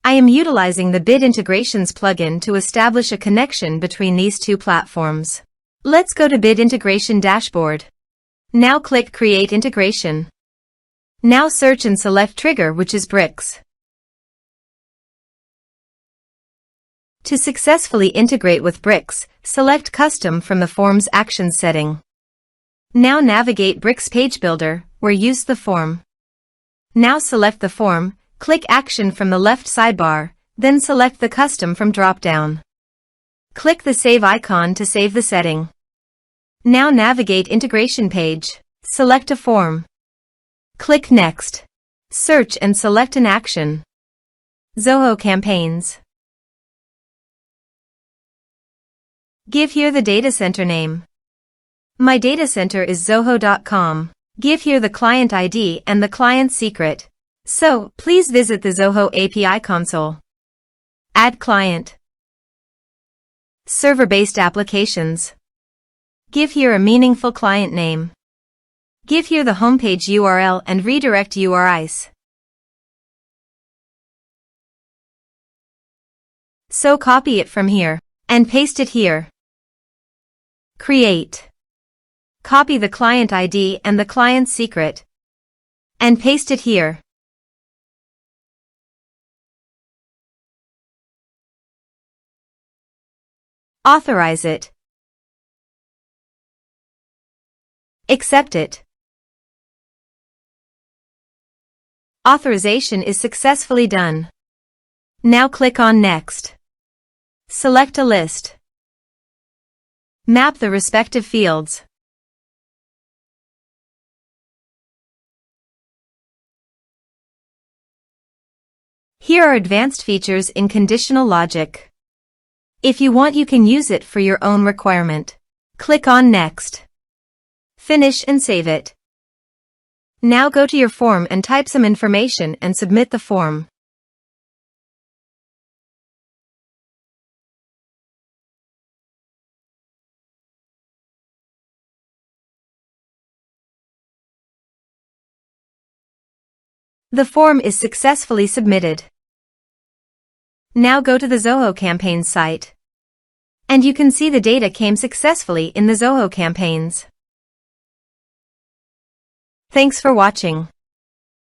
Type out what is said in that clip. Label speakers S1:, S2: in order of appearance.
S1: I am utilizing the Bit Integrations plugin to establish a connection between these two platforms. Let's go to Bit Integration Dashboard. Now click Create Integration. Now search and select Trigger, which is bricks. To successfully integrate with bricks, select Custom from the Form's Actions setting. Now navigate Bricks Page Builder, where use the form. Now select the form, click Action from the left sidebar, then select the Custom from drop-down. Click the Save icon to save the setting. Now navigate Integration Page, select a form. Click Next. Search and select an action. Zoho Campaigns. Give here the data center name. My data center is zoho.com. Give here the client ID and the client secret. So, please visit the Zoho API console. Add client. Server-based applications. Give here a meaningful client name. Give here the homepage URL and redirect URIs. So copy it from here and paste it here. Create. Copy the client ID and the client secret and paste it here. Authorize it. Accept it. Authorization is successfully done. Now click on Next. Select a list. Map the respective fields. Here are advanced features in conditional logic. If you want, you can use it for your own requirement. Click on Next. Finish and save it. Now go to your form and type some information and submit the form. The form is successfully submitted. Now go to the Zoho Campaigns site. And you can see the data came successfully in the Zoho Campaigns. Thanks for watching.